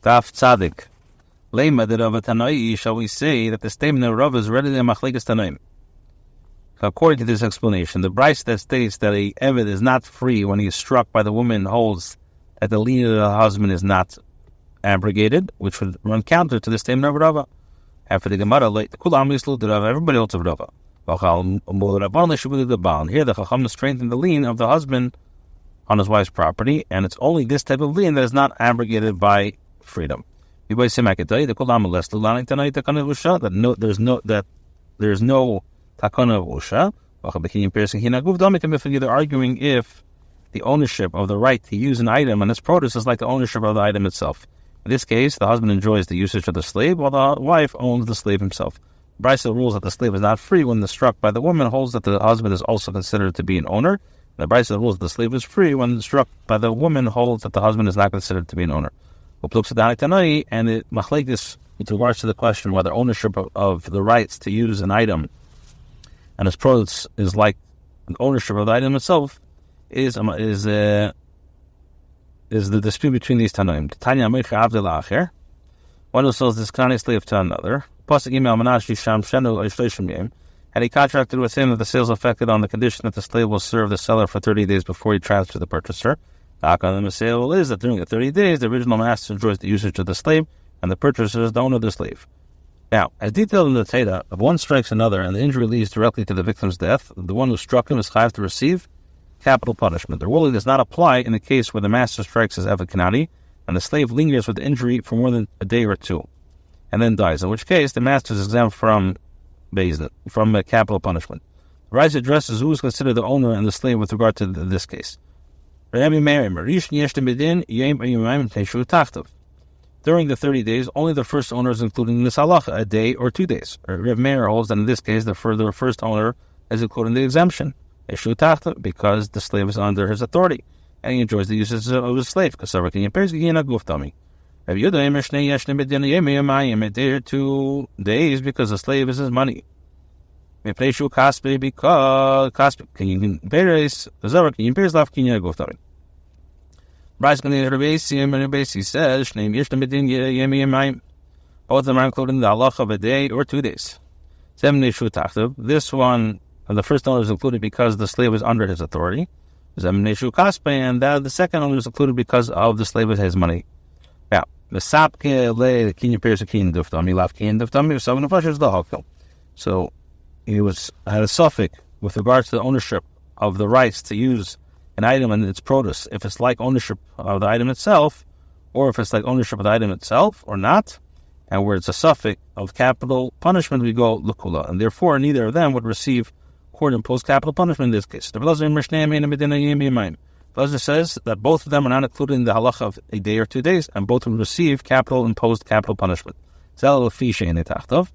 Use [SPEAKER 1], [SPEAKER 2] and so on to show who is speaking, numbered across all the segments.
[SPEAKER 1] Daf Tzadik. Lema de Rava Tanai, shall we say that the statement of Rava is ready to Machlekes Tanaim? According to this explanation, the Bryce that states that a Eved is not free when he is struck by the woman holds that the lien of the husband is not abrogated, which would run counter to the statement of Rava. After the Gemara, everybody holds of Rava. Here the Chacham strengthened the lien of the husband on his wife's property, and it's only this type of lien that is not abrogated by freedom. There's no takana of usha. They're arguing if the ownership of the right to use an item and its produce is like the ownership of the item itself. In this case, the husband enjoys the usage of the slave, while the wife owns the slave himself. Brisa rules that the slave is not free when struck by the woman holds that the husband is also considered to be an owner. The Brisa rules that the slave is free when struck by the woman holds that the husband is not considered to be an owner. And it machlekes with regards to the question whether ownership of the rights to use an item and its produce is like an ownership of the item itself is the dispute between these Tanaim. Tanya Meicha Avdel Acher, one who sells this Kanani slave to another, and he contracted with him that the sale is effected on the condition that the slave will serve the seller for 30 days before he transfers to the purchaser. The sale is that during the 30 days, the original master enjoys the usage of the slave, and the purchaser is the owner of the slave. Now, as detailed in the Teda, if one strikes another and the injury leads directly to the victim's death, the one who struck him is chayav to receive capital punishment. The ruling does not apply in the case where the master strikes his Eved Kanani, and the slave lingers with the injury for more than a day or two, and then dies, in which case the master is exempt from capital punishment. The Rise addresses who is considered the owner and the slave with regard to this case. During the 30 days, only the first owner is included in this halacha, a day or 2 days. Reb Meir holds that in this case, the first owner is included in the exemption, because the slave is under his authority, and he enjoys the uses of his slave. A day or 2 days because the slave is his money. Because Rabbi says both of them are included in the halacha of a day or 2 days. This one, the first owner is included because the slave is under his authority. And the second owner is included because of the slave is his money. Now, so he had a suffix with regards to the ownership of the rights to use an item and its produce, if it's like ownership of the item itself, or if it's like ownership of the item itself or not, and where it's a suffix of capital punishment, we go lukula, and therefore neither of them would receive court-imposed capital punishment in this case. The Belazar says that both of them are not included in the halacha of a day or 2 days, and both would receive imposed capital punishment. The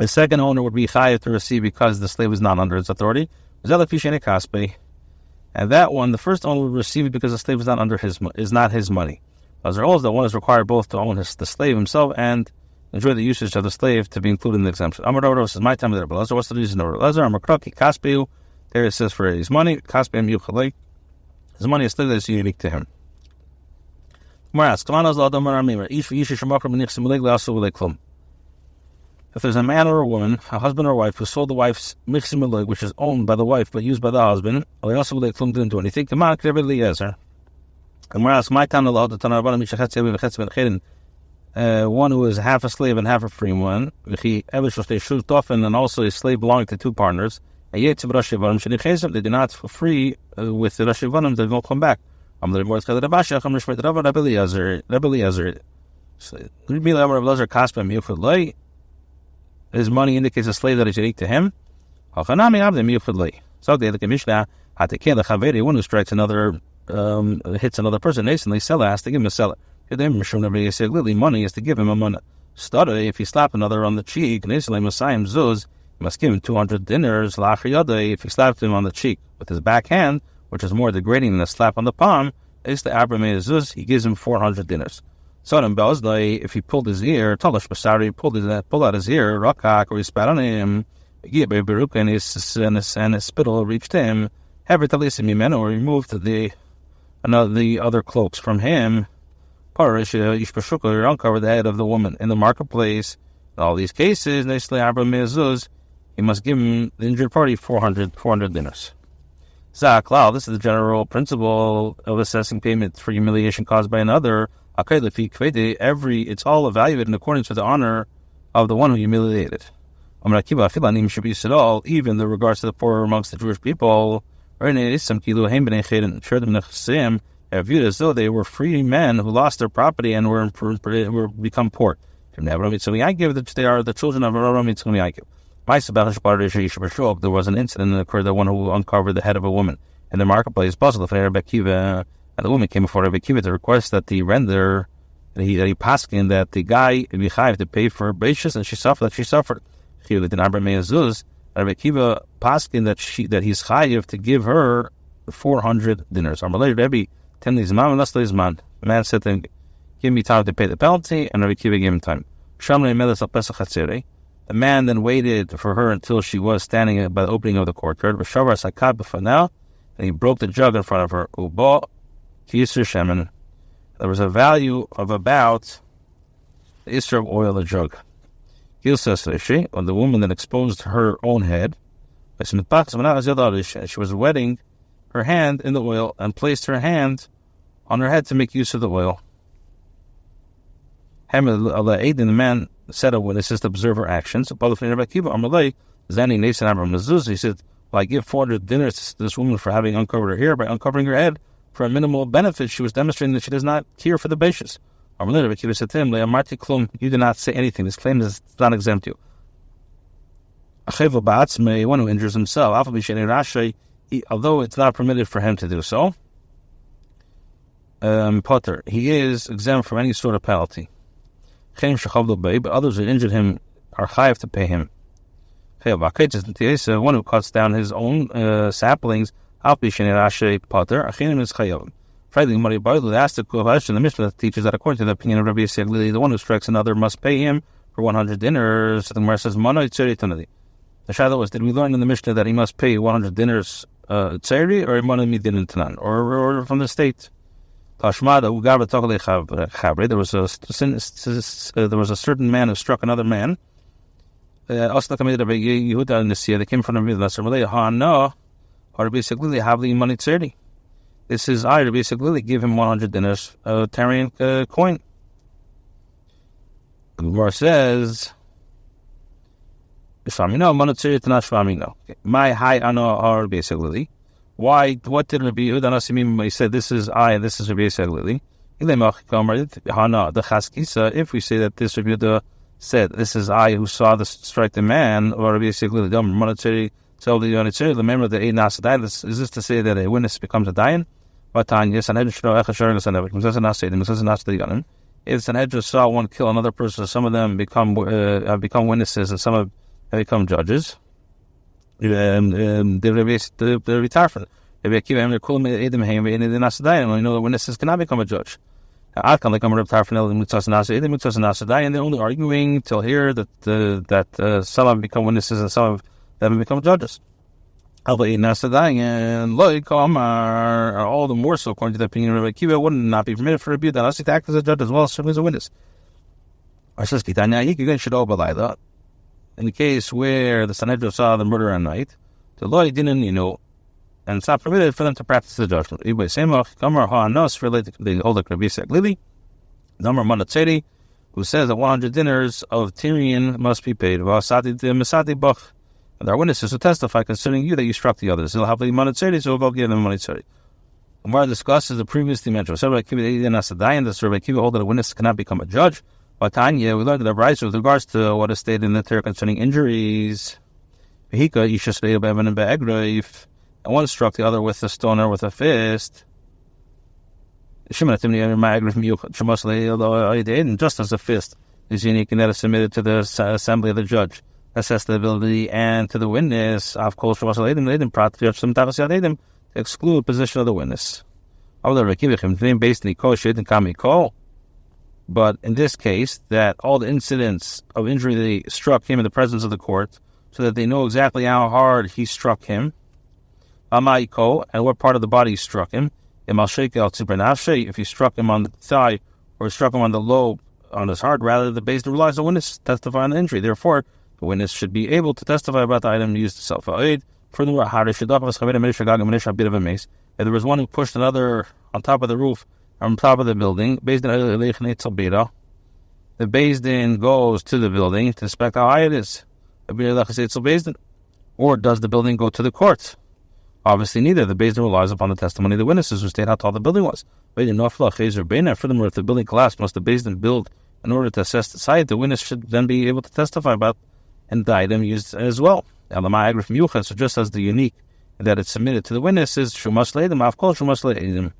[SPEAKER 1] second owner would be chayav to receive because the slave is not under his authority. And that one, the first owner would receive it because the slave is not his money. As there is that one is required both to own the slave himself and enjoy the usage of the slave to be included in the exemption. Amar Rabbi says, my time of the Rabbi. What's the reason of Rabbi? Amar Kraki Kaspiu. There it says for his money, Kaspiu Yuchalei. His money is still that is unique to him. If there's a man or a woman, a husband or a wife, who sold the wife's mixim, which is owned by the wife but used by the husband, they also didn't do anything. Come on, and we're asked, my time allowed one who is half a slave and half a free one, and also a slave belonging to two partners, they do not free with the Rashi Vanim, they won't come back. His money indicates a slave that is unique to him. So the Mishnah, one who strikes another, hits another person, the seller has to give him a seller. Money is to give him a money. If he slapped another on the cheek, he must give him 200 dinars. If he slapped him on the cheek with his backhand, which is more degrading than a slap on the palm, he gives him 400 dinars. If he pulled his ear, pulled out his ear, rakak, or he spat on him, and his spittle reached him, or removed the other cloaks from him, uncover the head of the woman in the marketplace. In all these cases, he must give him, the injured party, 400 dinars. Zaklal, this is the general principle of assessing payment for humiliation caused by another. It's all evaluated in accordance with the honor of the one who humiliated. Even in regards to the poor amongst the Jewish people, are viewed as though they were free men who lost their property and were become poor. They are the children of Avraham. There was an incident that occurred that one who uncovered the head of a woman in the marketplace, and the woman came before Rabbi Akiva to request that he render, that he paskin that the guy be chayav to pay for her baishas, and she suffered. Rabbi Akiva paskin that he's chayav to give her 400 dinars. The man said to him, give me time to pay the penalty, and Rabbi Akiva gave him time. The man then waited for her until she was standing by the opening of the courtyard. And he broke the jug in front of her. There was a value of about the isser of oil, the jug. When the woman then exposed her own head, she was wetting her hand in the oil and placed her hand on her head to make use of the oil. The man said of witnesses to observe her actions. He said, I give 400 dinars to this woman for having uncovered her hair by uncovering her head for a minimal benefit. She was demonstrating that she does not care for the baishas. Said to him, you did not say anything. This claim does not exempt you. One who injures himself, although it's not permitted for him to do so, Potter, he is exempt from any sort of penalty. But others who injured him are chayav to pay him. One who cuts down his own saplings, Potter, is chayav. Friday, Mari asked the question, the Mishnah teaches that according to the opinion of Rabbi the one who strikes another must pay him for 100 dinars. The Gemara says, the shadow was, did we learn in the Mishnah that he must pay 100 dinars tzeri, or or from the state? There was a certain man who struck another man. They came from the Rabbi. This is I, Rabbi Seglili, give him 100 dinars, Tarian coin. The Gemara says, my high honor Rabbi Seglili. Why? What did Rabbi Yehuda mean when he said, this is I and this is Rabbi Seglili? If we say that this Rabbi Yehuda said, this is I who saw the strike the man, or Rabbi Seglili, remember the is this to say that a witness becomes a dayan? If Sanhedrin saw one kill another person, some of them have become witnesses and some have become judges. I know the witnesses cannot become a judge. And they're only arguing till here that some have become witnesses and some of them have become judges. And all the more so, according to the opinion of Rabbi Akiva, would not be permitted for Rabbi unless he act as a judge as well as serve as a witness. In the case where the Sanhedrin saw the murder at night, the law didn't, and it's not permitted for them to practice the judgment. They hold like Rabbi Seglili, who says that 100 dinars of Tyrian must be paid. And there are witnesses who testify concerning you that you struck the others. They'll have the money tzeri, so we'll give them money tzeri. The more discusses the previously mentioned. So Rabbi Akiva hold that a witness cannot become a judge. But Tanya, we learned that Rabbi with regards to what is stated in the Torah concerning injuries. And one struck the other with a stone or with a fist. Just as a fist is unique and that is submitted to the assembly of the judge, assess the ability and to the witness of to exclude position of the witness. But in this case, that all the incidents of injury that he struck him in the presence of the court, so that they know exactly how hard he struck him, and what part of the body he struck him. If he struck him on the thigh or struck him on the lobe on his heart, rather the Beis Din relies on the witness to testify on the injury. Therefore, the witness should be able to testify about the item used to self-aid. Furthermore, if there was one who pushed another on top of the roof, on top of the building, the Beis Din goes to the building to inspect how high it is. Or does the building go to the court? Obviously neither. The Beis Din relies upon the testimony of the witnesses who state how tall the building was. Furthermore, if the building collapsed, must the Beis Din build in order to assess the site? The witness should then be able to testify about and the item used as well. So just as the unique that it's submitted to the witness is Shumas Leidim, Avkol Shumas Leidim.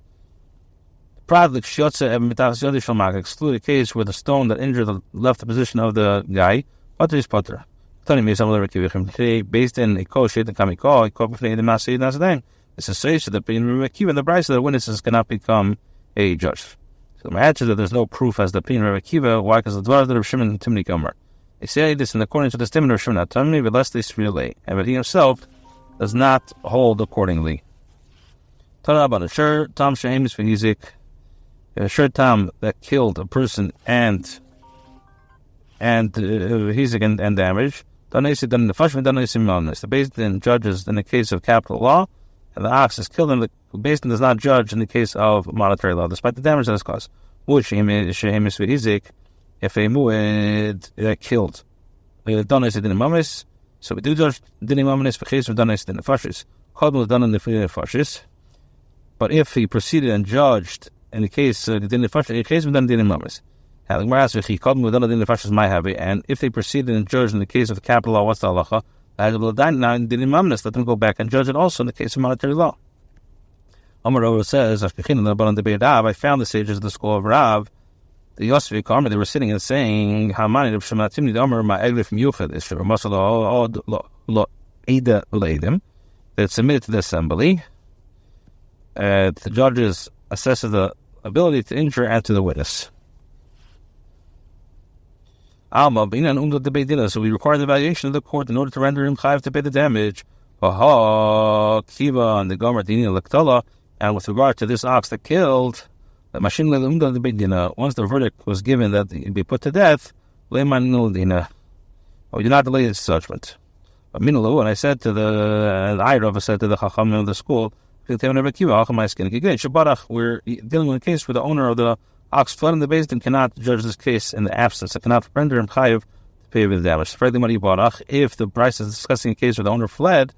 [SPEAKER 1] Exclude a case where the stone that injured left the position of the guy. Potter is Potter. Based in a kosher and kamiko, it's a say that the opinion and the Bryce of the witnesses cannot become a judge. So the answer that there's no proof as the opinion of Rabbi Akiva. Why? Because the dvar of Rabbi Shimon and Timni Gomer. They say this in accordance to the statement of Shimon Atamni, but less this relay, and but he himself does not hold accordingly. Tana about a shur tam shehemis v'hizik, a shur tam that killed a person and hizik and damage. The Beis Din judges in the case of capital law, and the ox is killed, and the Beis Din does not judge in the case of monetary law, despite the damage that is caused. If a mu'ed killed, so we do judge dinim mamis for case of danis din nefashis. Kodmul done in the nefashis, but if he proceeded and judged in the case of din nefashis, in case of done dinim mamis. And if they proceeded and judged in the case of the capital law, what's the halacha? Let them go back and judge it also in the case of monetary law. Amar Rava says, I found the sages of the school of Rav, the Yosef Karma, they were sitting and saying, that submitted to the assembly. The judges assesses the ability to injure and to the witness. So we require the evaluation of the court in order to render him chayav to pay the damage. And with regard to this ox that killed, once the verdict was given that he'd be put to death, we do not delay his judgment. And I said to the said to the Chacham of the school, we're dealing with a case where the owner of the ox fled in the Beis Din cannot judge this case in the absence. It cannot render him chayav to pay the damage. If the price is discussing a case where the owner fled,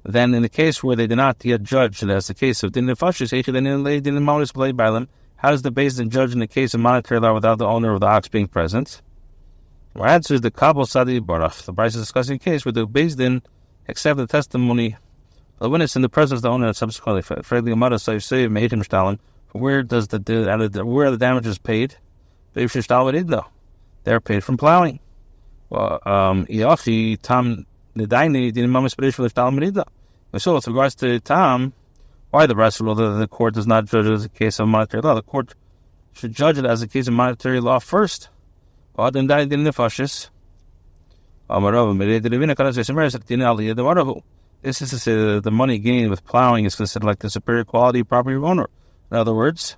[SPEAKER 1] then in the case where they did not yet judge it as the case of din nefashis, how does the Beis Din judge in the case of monetary law without the owner of the ox being present? Our answer is the kabel sadi barach. The price is discussing a case where the Beis Din accept the testimony of the witness in the presence of the owner and subsequently where does where are the damages paid? They're paid from plowing. So with regards to Tam, why the rest of the court does not judge it as a case of monetary law? The court should judge it as a case of monetary law first. This is to say that the money gained with plowing is considered like the superior quality property of owner. In other words,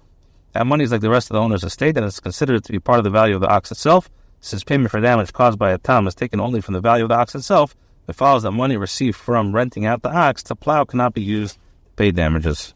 [SPEAKER 1] that money is like the rest of the owner's estate, and it's considered to be part of the value of the ox itself. Since payment for damage caused by a tam is taken only from the value of the ox itself, it follows that money received from renting out the ox to plow cannot be used to pay damages.